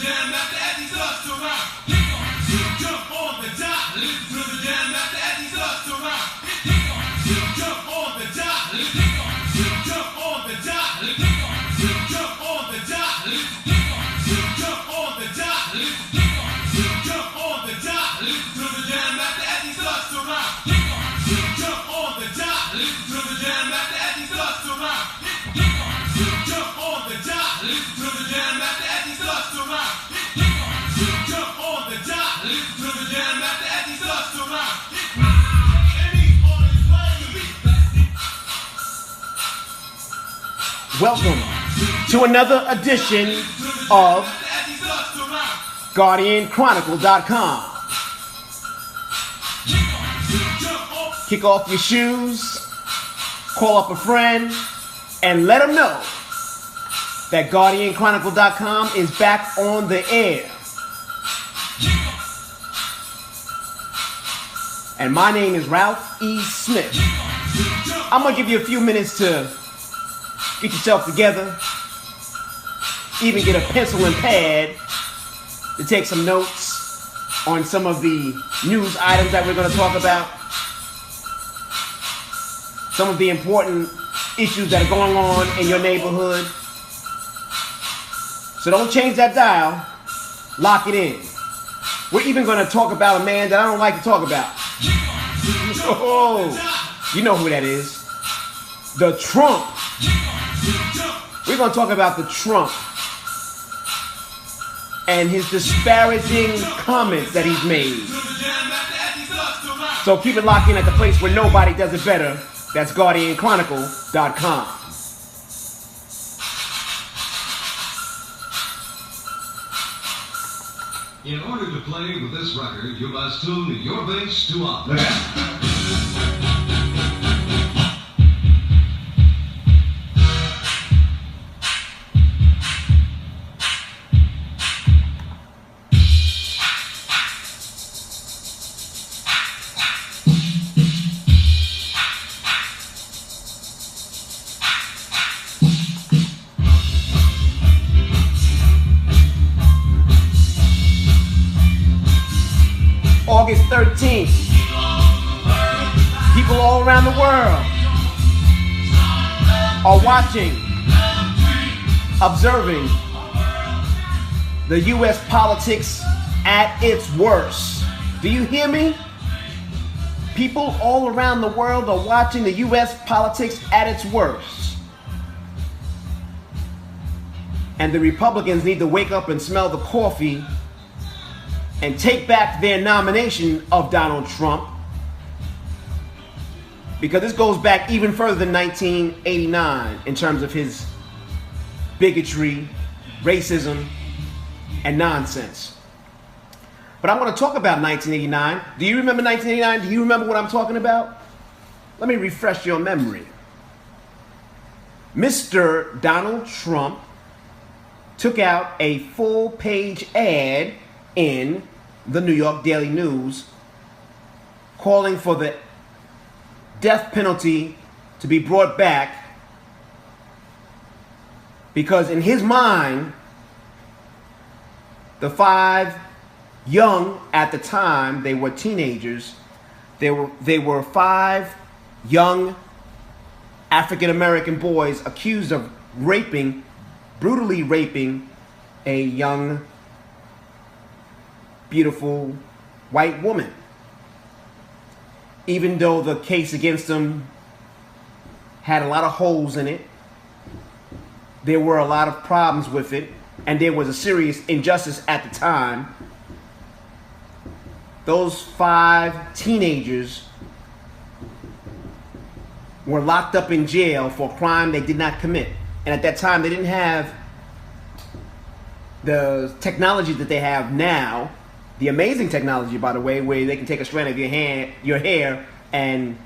jam after as he starts to rock. Jump on the dot, listen to the jam after as he starts to rock. Jump on the dot, jump on the dot, jump on the dot, jump on the dot, jump on the dot, listen to the jam after as he starts to rock. Jump on the dot, listen to the jam after as he starts to rock. Jump on the dot, listen to the jam after as he starts to rock. Jump on the dot, listen to the jam after as he starts to rock. And he's on his way to be Welcome to another edition of Guardianchronicle.com. Kick off your shoes, call up a friend, and let them know that Guardianchronicle.com is back on the air. And my name is Ralph E. Smith. I'm going to give you a few minutes to get yourself together, even get a pencil and pad to take some notes on some of the news items that we're going to talk about, some of the important issues that are going on in your neighborhood. So don't change that dial, lock it in. We're even going to talk about a man that I don't like to talk about. Oh, you know who that is. The Trump. We're going to talk about the Trump and his disparaging comments that he's made. So keep it locked in at the place where nobody does it better. That's Guardianchronicle.com. In order to play with this record, you must tune your bass to up. August 13th, people all around the world are watching, observing the U.S. politics at its worst. Do you hear me? People all around the world are watching the U.S. politics at its worst. And the Republicans need to wake up and smell the coffee and take back their nomination of Donald Trump, because this goes back even further than 1989 in terms of his bigotry, racism, and nonsense. But I want to talk about 1989. Do you remember 1989? Do you remember what I'm talking about? Let me refresh your memory. Mr. Donald Trump took out a full-page ad in the New York Daily News calling for the death penalty to be brought back, because in his mind, the five young, at the time they were teenagers, they were five young African American boys accused of brutally raping a young, beautiful white woman. Even though the case against them had a lot of holes in it, there were a lot of problems with it, and there was a serious injustice at the time. Those five teenagers were locked up in jail for a crime they did not commit. And at that time, they didn't have the technology that they have now. The amazing technology, by the way, where they can take a strand of your hair and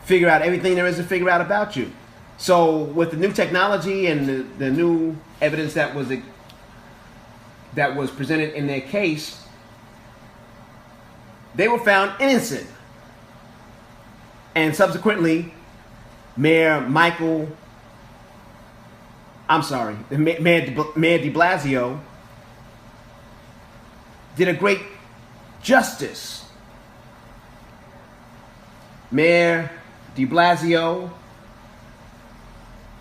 figure out everything there is to figure out about you. So with the new technology and the new evidence that was presented in their case, they were found innocent. And subsequently, Mayor Michael I'm sorry, Mayor de Blasio did a great justice. Mayor de Blasio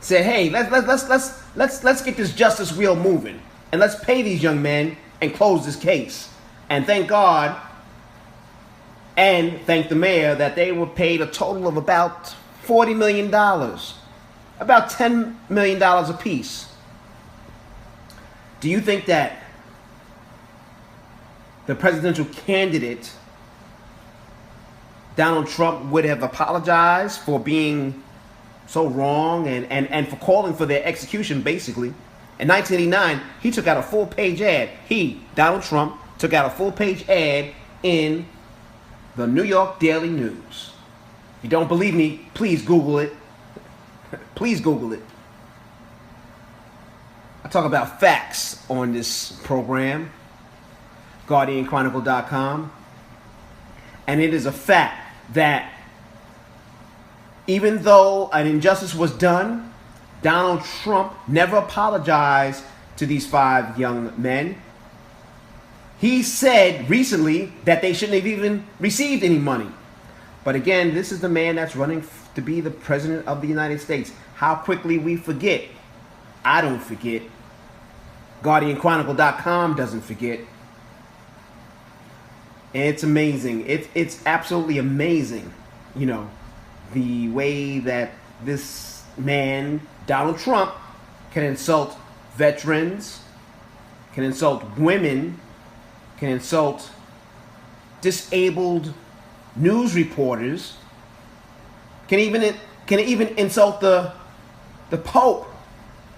said, "Hey, let's get this justice wheel moving, and let's pay these young men and close this case." And thank God, and thank the mayor that they were paid a total of about $40 million, about $10 million apiece. Do you think that the presidential candidate, Donald Trump, would have apologized for being so wrong and for calling for their execution, basically? In 1989, he took out a full-page ad. Donald Trump, took out a full-page ad in the New York Daily News. If you don't believe me, please Google it. Please Google it. I talk about facts on this program, Guardianchronicle.com. And it is a fact that even though an injustice was done, Donald Trump never apologized to these 5 young men. He said recently that they shouldn't have even received any money. But again, this is the man that's running to be the president of the United States. How quickly we forget. I don't forget. Guardianchronicle.com doesn't forget. And it's amazing. It's absolutely amazing, you know, the way that this man, Donald Trump, can insult veterans, can insult women, can insult disabled news reporters, can even insult the Pope.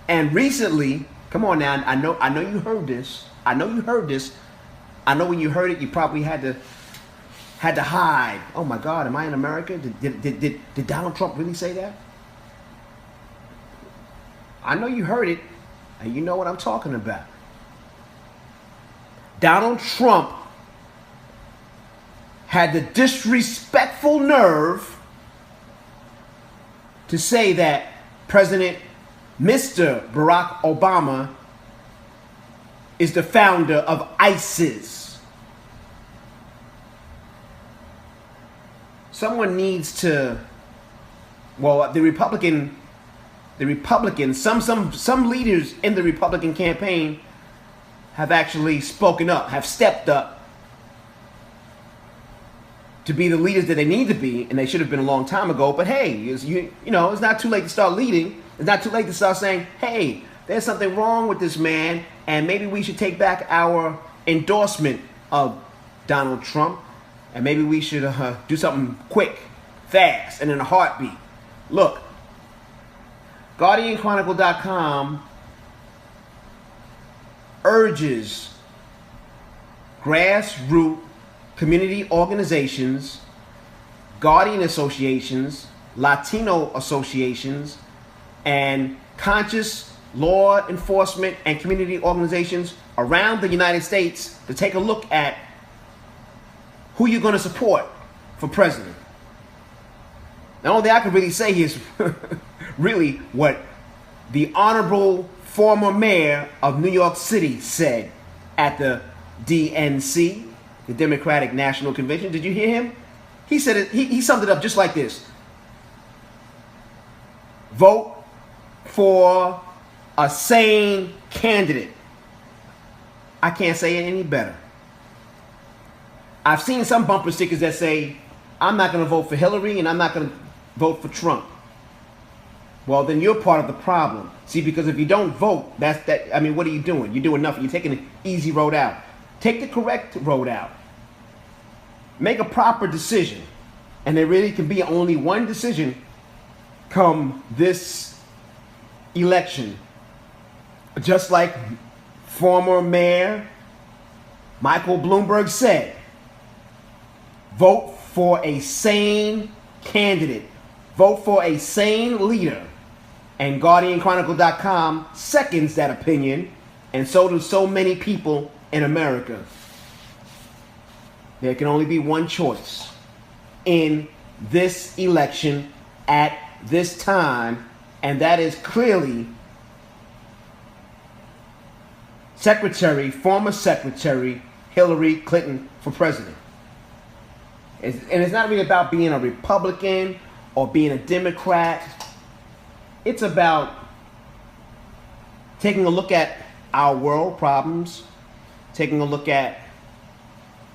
And recently, come on now, I know you heard this. I know you heard this. I know when you heard it, you probably had to hide. Oh my God, am I in America? Did Donald Trump really say that? I know you heard it, and you know what I'm talking about. Donald Trump had the disrespectful nerve to say that President Mr. Barack Obama is the founder of ISIS. Someone needs to, well, the Republicans, some leaders in the Republican campaign have actually spoken up, have stepped up to be the leaders that they need to be, and they should have been a long time ago. But hey, you know, it's not too late to start leading. It's not too late to start saying, hey, there's something wrong with this man, and maybe we should take back our endorsement of Donald Trump, and maybe we should do something quick, fast, and in a heartbeat. Look, Guardianchronicle.com urges grassroots community organizations, guardian associations, Latino associations, and conscious law enforcement and community organizations around the United States to take a look at who you're going to support for president. The only thing I can really say is really what the honorable former mayor of New York City said at the DNC, the Democratic National Convention. Did you hear him? He said it. He summed it up just like this: vote for a sane candidate. I can't say it any better. I've seen some bumper stickers that say, I'm not going to vote for Hillary and I'm not going to vote for Trump. Well, then you're part of the problem. See, because if you don't vote, I mean, what are you doing? You're doing nothing. You're taking an easy road out. Take the correct road out. Make a proper decision. And there really can be only one decision come this election. Just like former Mayor Michael Bloomberg said, vote for a sane candidate. Vote for a sane leader. And Guardianchronicle.com seconds that opinion, and so do so many people in America. There can only be one choice in this election at this time, and that is clearly former secretary Hillary Clinton for president. And it's not really about being a Republican or being a Democrat. It's about taking a look at our world problems, taking a look at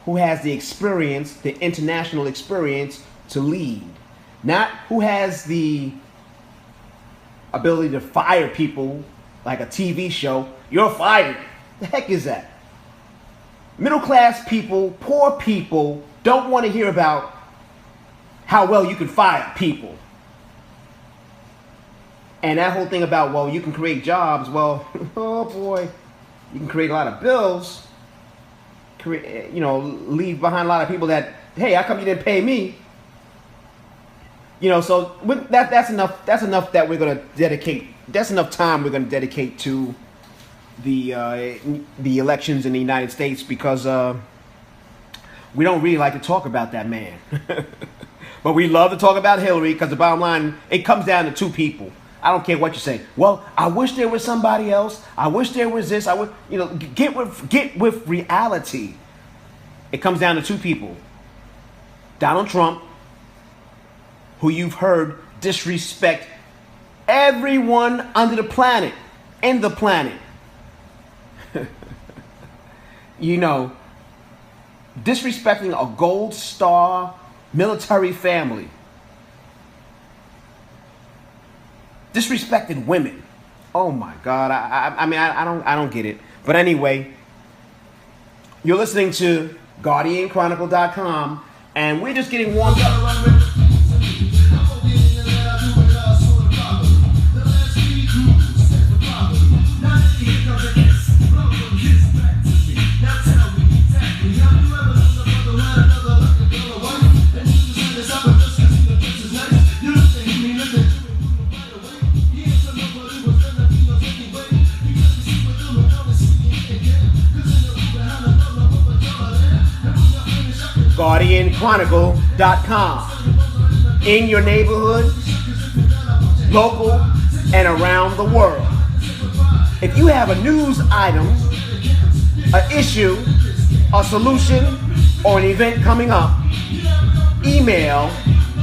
who has the experience, the international experience to lead. Not who has the ability to fire people like a TV show. You're fired. The heck is that? Middle class people, poor people don't want to hear about how well you can fire people. And that whole thing about, well, you can create jobs. Well, oh boy, you can create a lot of bills. Leave behind a lot of people that, hey, how come you didn't pay me? So that's enough. That's enough that we're gonna dedicate. That's enough time we're gonna dedicate to the elections in the United States, because we don't really like to talk about that man. But we love to talk about Hillary, because the bottom line, it comes down to two people. I don't care what you say. Well, I wish there was somebody else. I wish there was this. I would, get with reality. It comes down to two people. Donald Trump, who you've heard disrespect everyone under the planet, in the planet. Disrespecting a gold star military family. Disrespecting women. Oh my God! I don't get it. But anyway, you're listening to Guardianchronicle.com, and we're just getting warmed up. Guardianchronicle.com. In your neighborhood, local, and around the world. If you have a news item, an issue, a solution, or an event coming up, email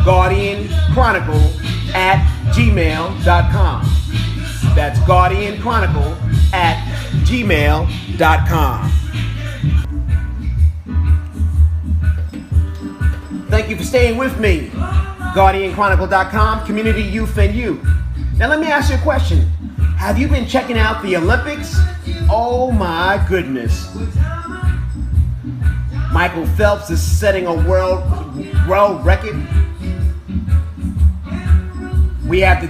guardianchronicle@gmail.com. That's guardianchronicle@gmail.com. Thank you for staying with me. Guardianchronicle.com, community, youth, and you. Now let me ask you a question. Have you been checking out the Olympics? Oh my goodness. Michael Phelps is setting a world record. We have the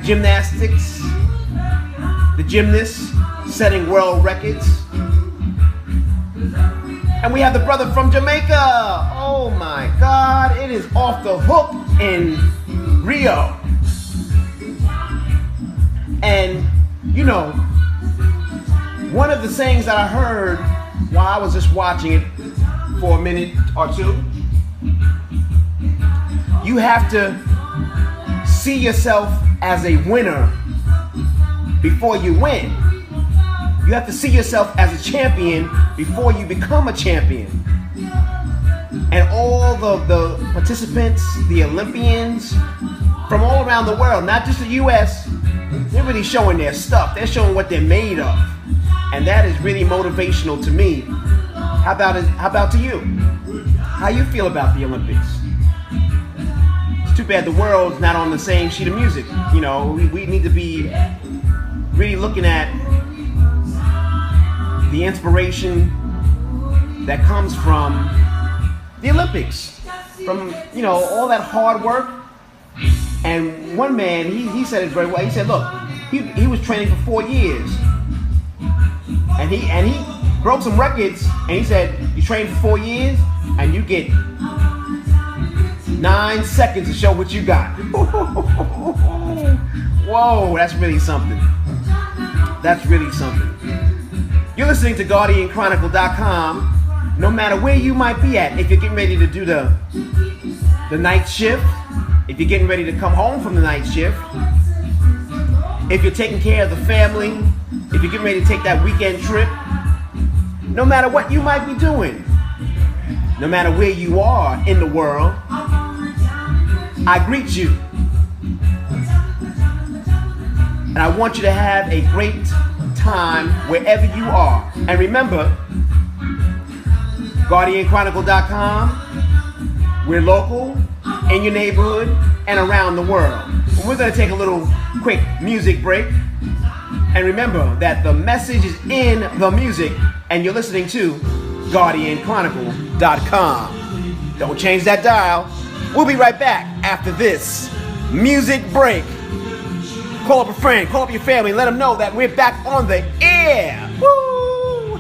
gymnasts setting world records. And we have the brother from Jamaica. Oh my God, it is off the hook in Rio. And one of the sayings that I heard while I was just watching it for a minute or two, you have to see yourself as a winner before you win. You have to see yourself as a champion before you become a champion. And all the participants, the Olympians from all around the world, not just the U.S., they're really showing their stuff. They're showing what they're made of. And that is really motivational to me. How about to you? How you feel about the Olympics? It's too bad the world's not on the same sheet of music. We need to be really looking at the inspiration that comes from the Olympics, from all that hard work. And one man, he said it very well. He said, look, he was training for 4 years, and he broke some records. And he said, you train for 4 years, and you get 9 seconds to show what you got. Whoa, that's really something. That's really something. You're listening to Guardianchronicle.com. No matter where you might be at, if you're getting ready to do the night shift, if you're getting ready to come home from the night shift, if you're taking care of the family, if you're getting ready to take that weekend trip, no matter what you might be doing, no matter where you are in the world, I greet you. And I want you to have a great time wherever you are. And remember, Guardianchronicle.com, we're local, in your neighborhood, and around the world. And we're going to take a little quick music break. And remember that the message is in the music, and you're listening to Guardianchronicle.com. Don't change that dial. We'll be right back after this music break. Call up a friend, call up your family, let them know that we're back on the air. Woo!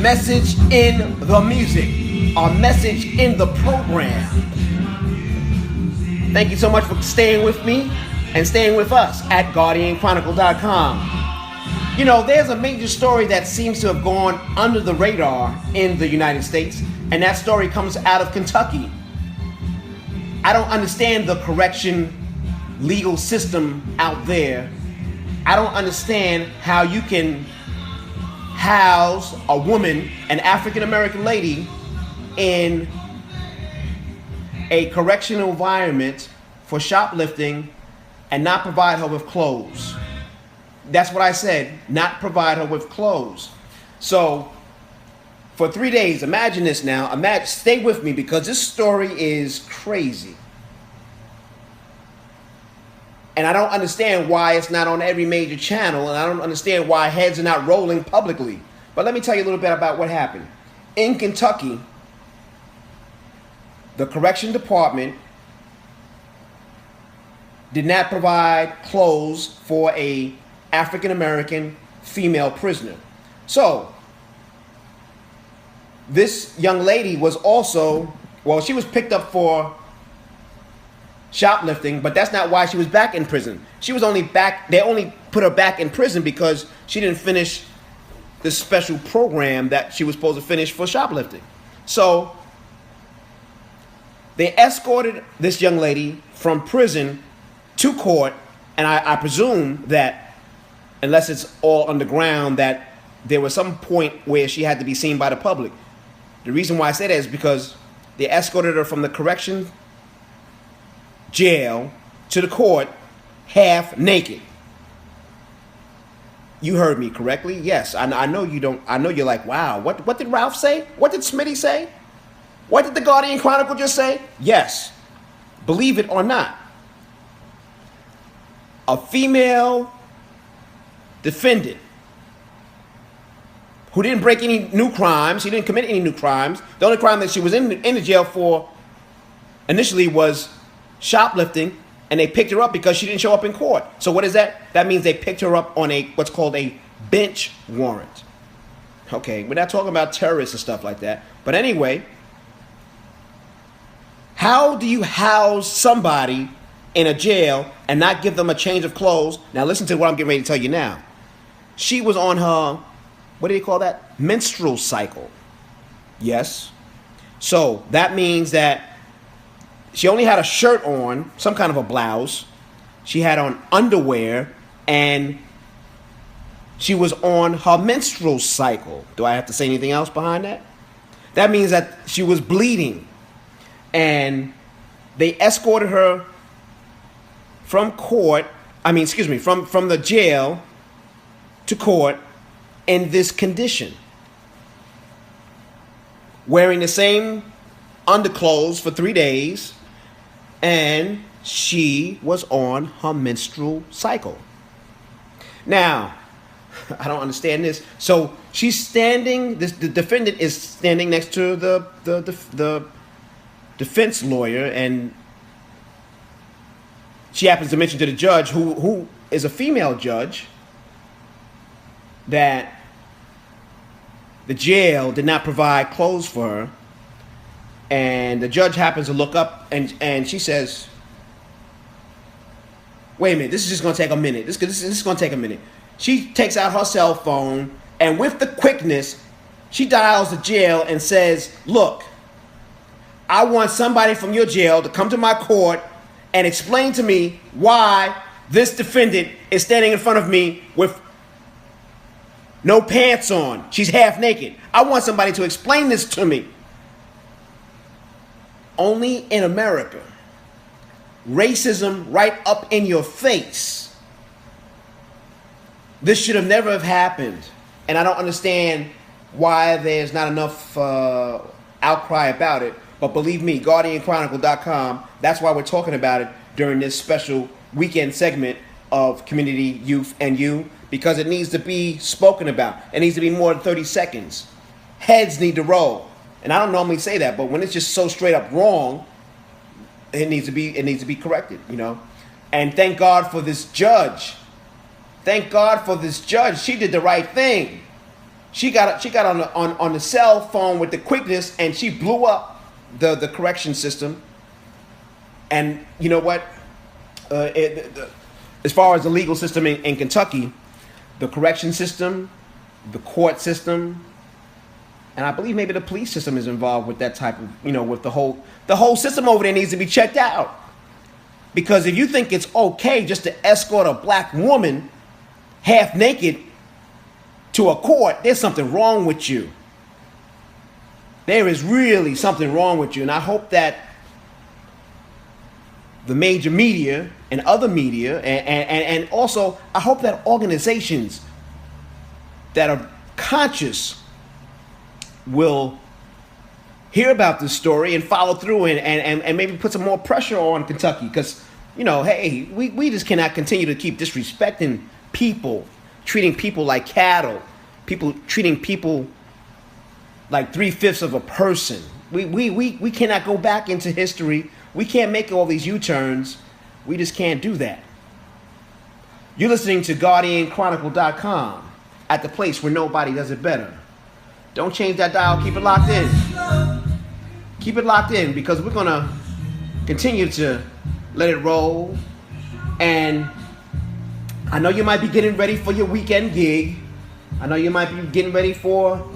Message in the music, our message in the program. Thank you so much for staying with me and staying with us at Guardianchronicle.com. You know, there's a major story that seems to have gone under the radar in the United States, and that story comes out of Kentucky. I don't understand the correction legal system out there. I don't understand how you can house a woman, an African American lady, in a correctional environment for shoplifting and not provide her with clothes. That's what I said, not provide her with clothes. So for 3 days, imagine this now, stay with me because this story is crazy. And I don't understand why it's not on every major channel, and I don't understand why heads are not rolling publicly. But let me tell you a little bit about what happened. In Kentucky, the correction department did not provide clothes for a African American female prisoner. So, this young lady was also, she was picked up for shoplifting, but that's not why she was back in prison. She was only back, they only put her back in prison because she didn't finish this special program that she was supposed to finish for shoplifting. So they escorted this young lady from prison to court, and I presume that, unless it's all underground, that there was some point where she had to be seen by the public. The reason why I say that is because they escorted her from the correction jail to the court half naked. You heard me correctly? Yes, I know you don't. I know you're like, wow, what did Ralph say? What did Smitty say? What did the Guardian Chronicle just say? Yes, believe it or not. A female defendant who didn't break any new crimes, he didn't commit any new crimes. The only crime that she was in the jail for initially was shoplifting, and they picked her up because she didn't show up in court. So what is that? That means they picked her up on what's called a bench warrant. Okay, we're not talking about terrorists and stuff like that. But anyway, how do you house somebody in a jail and not give them a change of clothes? Now listen to what I'm getting ready to tell you now. She was on her, what do they call that? Menstrual cycle. Yes. So that means that she only had a shirt on, some kind of a blouse, She had on underwear and she was on her menstrual cycle. Do I have to say anything else behind that? That means that she was bleeding. And they escorted her from court, from the jail to court in this condition. Wearing the same underclothes for 3 days, and she was on her menstrual cycle. Now, I don't understand this. So she's standing, the defendant is standing next to the defense lawyer, and she happens to mention to the judge, who is a female judge, that the jail did not provide clothes for her. And the judge happens to look up, and she says, wait a minute, this is just going to take a minute. This is going to take a minute. She takes out her cell phone, and with the quickness, she dials the jail and says, look, I want somebody from your jail to come to my court and explain to me why this defendant is standing in front of me with no pants on. She's half naked. I want somebody to explain this to me. Only in America. Racism right up in your face. This should have never have happened. And I don't understand why there's not enough outcry about it. But believe me, Guardianchronicle.com, that's why we're talking about it during this special weekend segment of Community, Youth, and You, because it needs to be spoken about. It needs to be more than 30 seconds. Heads need to roll. And I don't normally say that, but when it's just so straight up wrong, it needs to be corrected, you know. And thank God for this judge. Thank God for this judge. She did the right thing. She got on the cell phone with the quickness, and she blew up the correction system. And you know what? As far as the legal system in Kentucky, the correction system, the court system, and I believe maybe the police system is involved with that type of, with the whole system over there needs to be checked out. Because if you think it's okay just to escort a black woman half naked to a court, there's something wrong with you. There is really something wrong with you. And I hope that the major media and other media, and also I hope that organizations that are conscious will hear about this story and follow through and maybe put some more pressure on Kentucky. Because, hey, we just cannot continue to keep disrespecting people, treating people like cattle, treating people like 3/5 of a person. We cannot go back into history. We can't make all these U-turns. We just can't do that. You're listening to Guardianchronicle.com, at the place where nobody does it better. Don't change that dial. Keep it locked in. Keep it locked in, because we're going to continue to let it roll. And I know you might be getting ready for your weekend gig. I know you might be getting ready for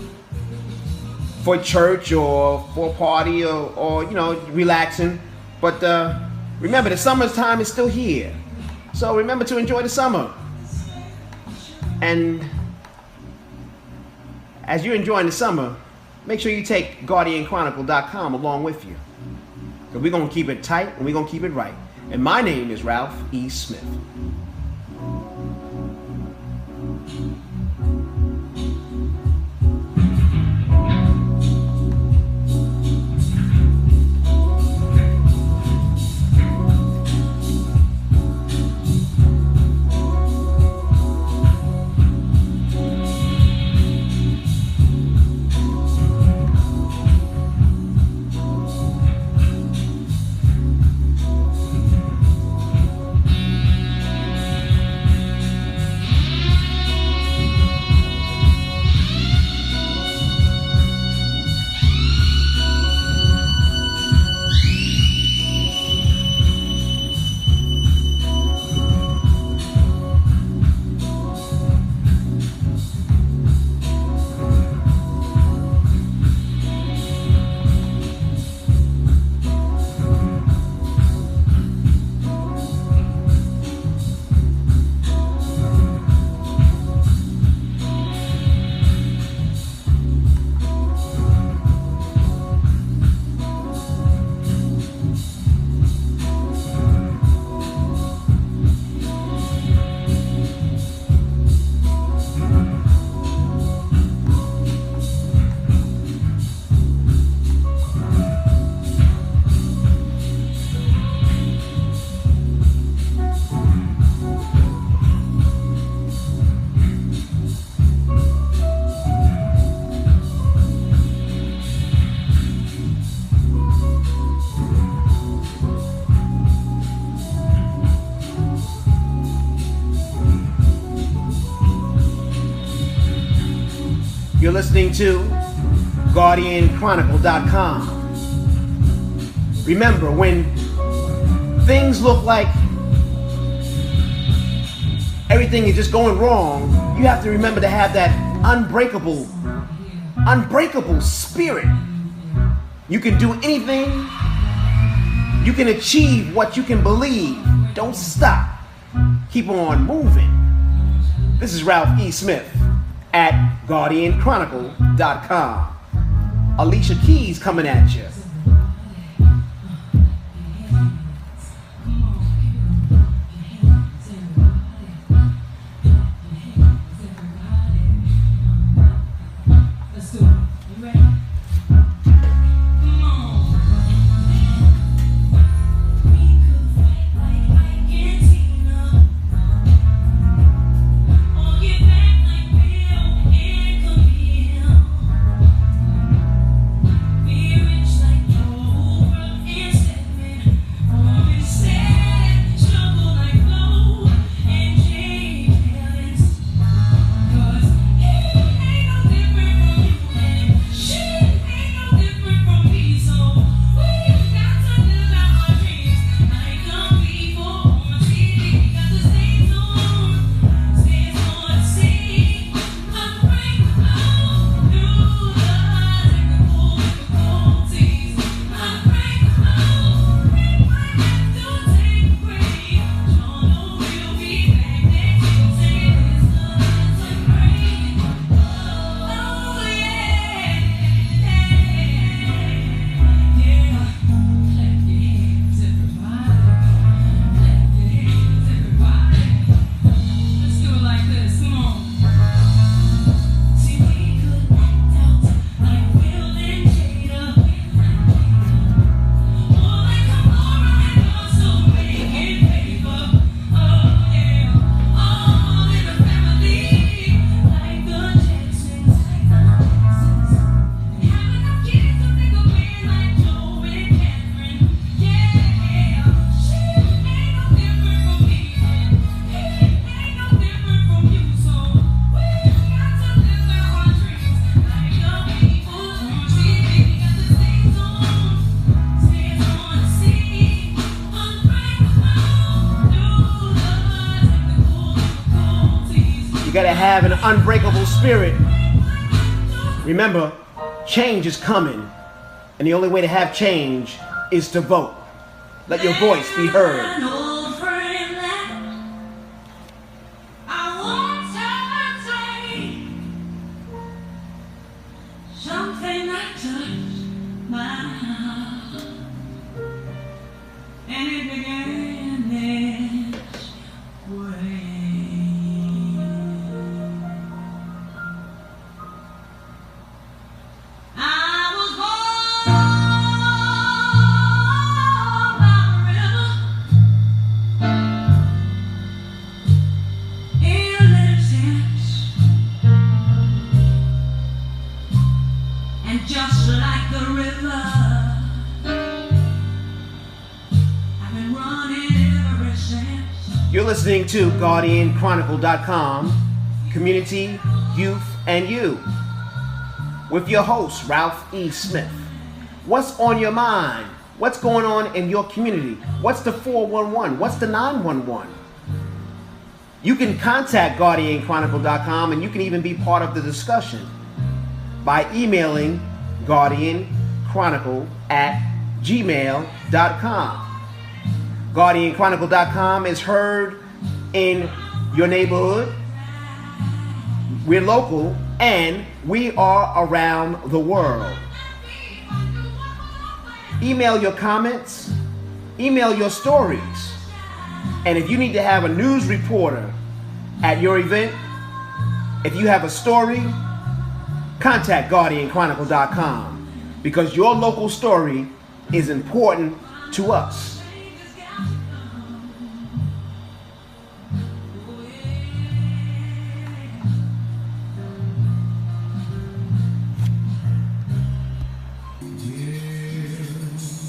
church or for a party or relaxing. But remember, the summertime is still here. So remember to enjoy the summer. And as you're enjoying the summer, make sure you take Guardianchronicle.com along with you. Because we're going to keep it tight and we're going to keep it right. And my name is Ralph E. Smith. listening to Guardianchronicle.com. Remember, when things look like everything is just going wrong, you have to remember to have that unbreakable spirit. You can do anything. You can achieve what you can believe. Don't stop. Keep on moving. This is Ralph E. Smith at Guardianchronicle.com. Alicia Keys coming at you. You gotta have an unbreakable spirit. Remember, change is coming, and the only way to have change is to vote. Let your voice be heard. Just like the river, I've been running ever since. You're listening to Guardianchronicle.com, Community, Youth, and You, with your host, Ralph E. Smith. What's on your mind? What's going on in your community? What's the 411? What's the 911? You can contact Guardianchronicle.com, and you can even be part of the discussion by emailing guardianchronicle@gmail.com. Guardianchronicle.com is heard in your neighborhood. We're local, and we are around the world. Email your comments, email your stories, and if you need to have a news reporter at your event, if you have a story, contact Guardianchronicle.com, because your local story is important to us.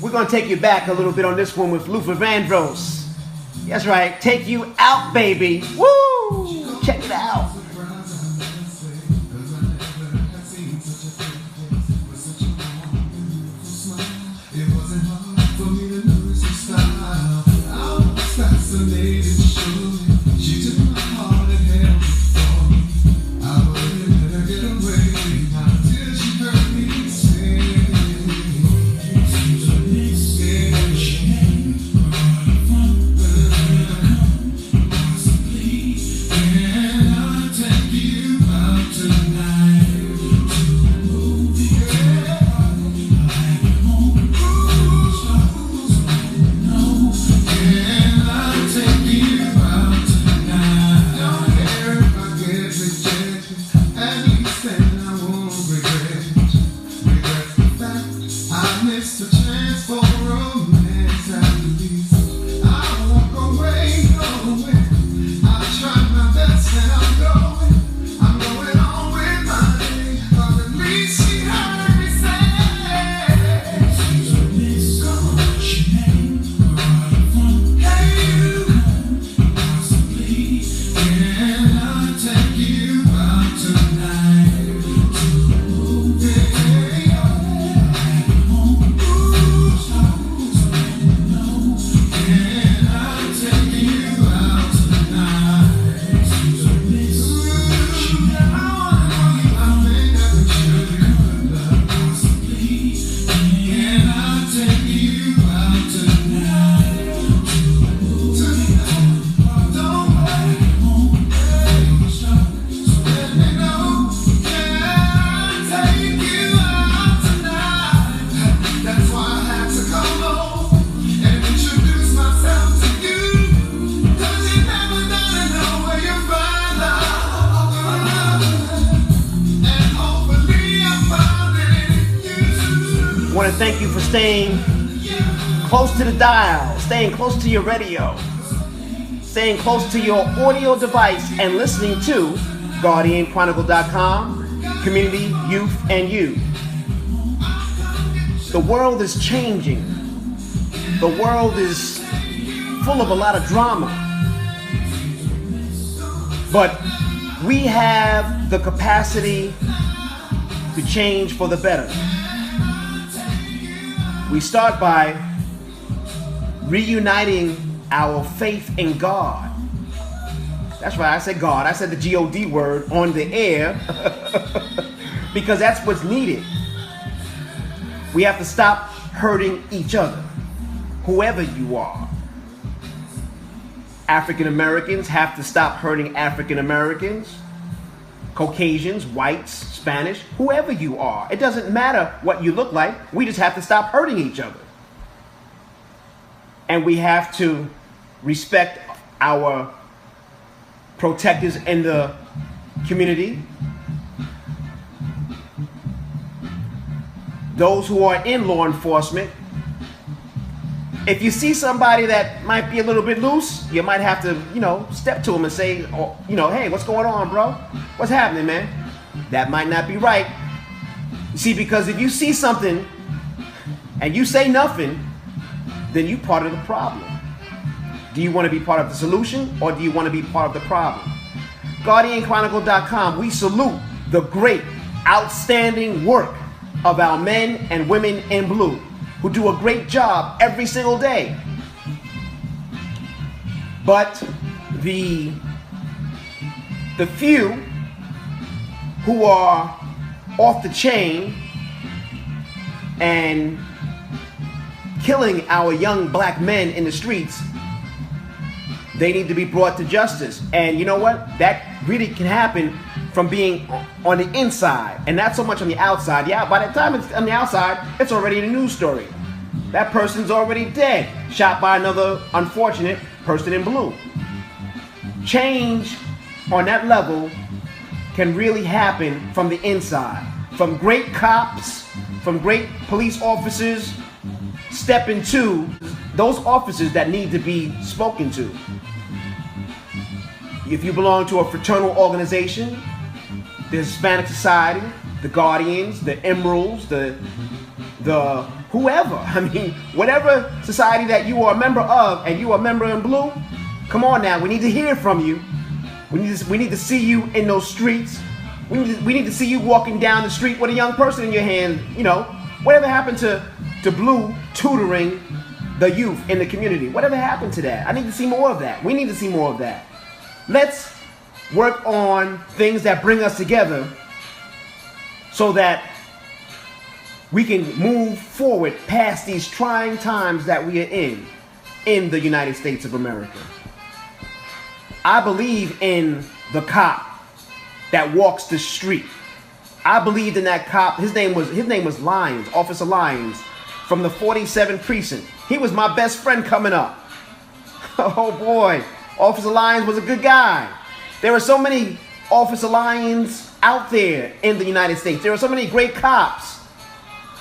We're going to take you back a little bit on this one with Luther Vandross. That's right, take you out, baby. Woo! Check it out. She took my heart and held it for me. I wouldn't let her get away until she heard me sing. I want to thank you for staying close to the dial, staying close to your radio, staying close to your audio device, and listening to Guardianchronicle.com, Community, Youth, and You. The world is changing. The world is full of a lot of drama. But we have the capacity to change for the better. We start by reuniting our faith in God. That's right, I said God. I said the G-O-D word on the air because that's what's needed. We have to stop hurting each other, whoever you are. African Americans have to stop hurting African Americans. Caucasians, whites, Spanish, whoever you are. It doesn't matter what you look like. We just have to stop hurting each other. And we have to respect our protectors in the community. Those who are in law enforcement. If you see somebody that might be a little bit loose, you might have to, step to them and say, hey, what's going on, bro? What's happening, man? That might not be right. You see, because if you see something and you say nothing, then you're part of the problem. Do you want to be part of the solution or do you want to be part of the problem? Guardianchronicle.com, we salute the great, outstanding work of our men and women in blue, who do a great job every single day. But the few who are off the chain and killing our young black men in the streets, they need to be brought to justice. And you know what? That really can happen from being on the inside and not so much on the outside. Yeah, by the time it's on the outside, it's already a news story. That person's already dead, shot by another unfortunate person in blue. Change on that level can really happen from the inside. From great cops, from great police officers, step into those officers that need to be spoken to. If you belong to a fraternal organization, the Hispanic Society, the Guardians, the Emeralds, the whoever, whatever society that you are a member of and you are a member in blue, come on now, we need to hear from you. We need to see you in those streets. We need to see you walking down the street with a young person in your hand. Whatever happened to blue tutoring the youth in the community. Whatever happened to that? I need to see more of that. We need to see more of that. Let's work on things that bring us together so that we can move forward past these trying times that we are in the United States of America. I believe in the cop that walks the street. I believed in that cop. His name was Lyons, Officer Lyons, from the 47th precinct. He was my best friend coming up. Oh boy, Officer Lyons was a good guy. There are so many Officer Lyons out there in the United States. There are so many great cops.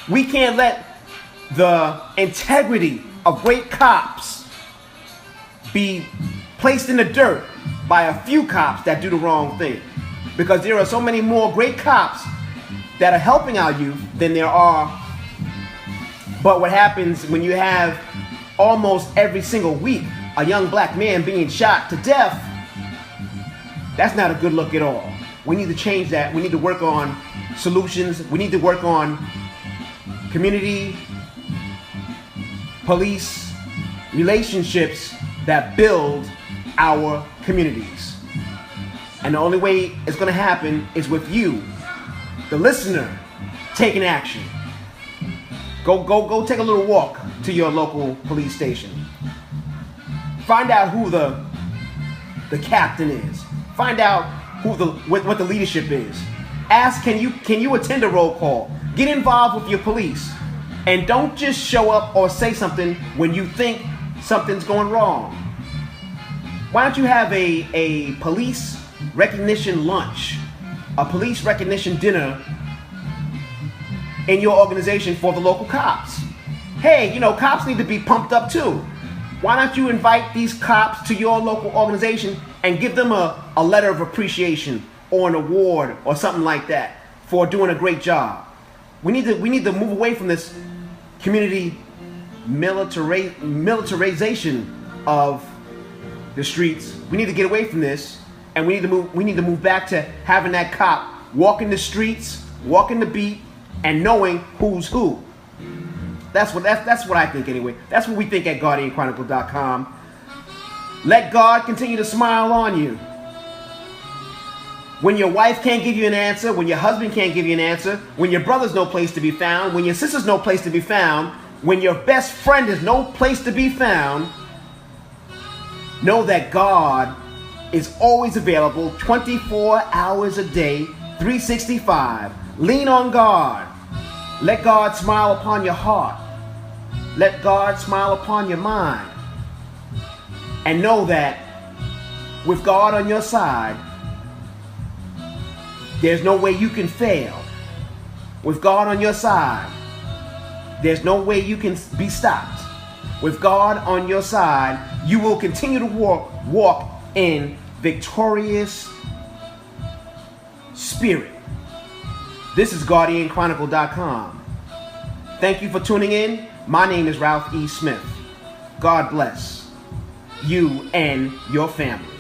We can't let the integrity of great cops be placed in the dirt by a few cops that do the wrong thing. Because there are so many more great cops that are helping our youth than there are. But what happens when you have almost every single week a young black man being shot to death, that's not a good look at all. We need to change that. We need to work on solutions. We need to work on community, police, relationships that build our communities. And the only way it's going to happen is with you, the listener, taking action. Go take a little walk to your local police station. Find out who the captain is. Find out what the leadership is. Ask, can you attend a roll call? Get involved with your police. And don't just show up or say something when you think something's going wrong. Why don't you have a police recognition lunch, a police recognition dinner in your organization for the local cops? Hey, cops need to be pumped up too. Why don't you invite these cops to your local organization and give them a letter of appreciation or an award or something like that for doing a great job? We need to move away from this community militarization of the streets. We need to get away from this, and we need to move back to having that cop walking the streets, walking the beat, and knowing who's who. That's what I think anyway. That's what we think at Guardianchronicle.com. Let God continue to smile on you. When your wife can't give you an answer, when your husband can't give you an answer, when your brother's no place to be found, when your sister's no place to be found, when your best friend is no place to be found, know that God is always available 24 hours a day, 365. Lean on God. Let God smile upon your heart. Let God smile upon your mind. And know that with God on your side, there's no way you can fail. With God on your side, there's no way you can be stopped. With God on your side, you will continue to walk in victorious spirit. This is Guardianchronicle.com. Thank you for tuning in. My name is Ralph E. Smith. God bless you and your family.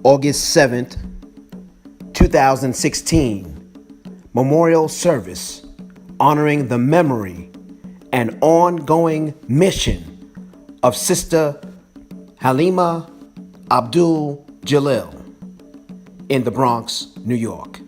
August 7th, 2016, memorial service honoring the memory and ongoing mission of Sister Halima Abdul Jalil in the Bronx, New York.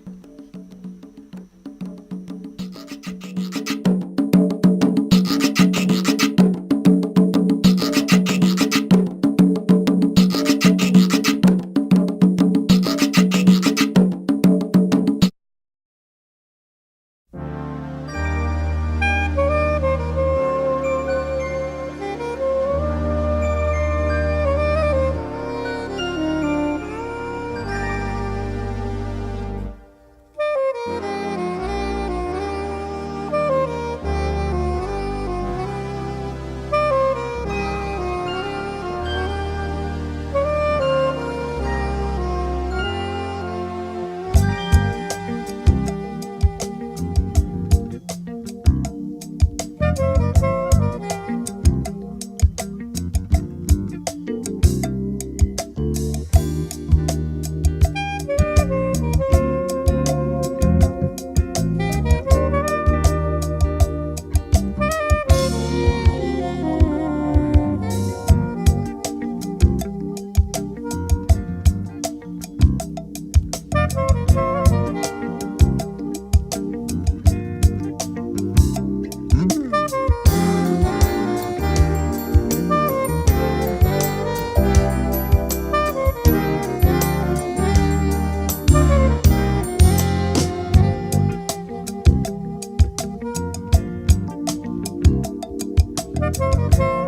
Peace.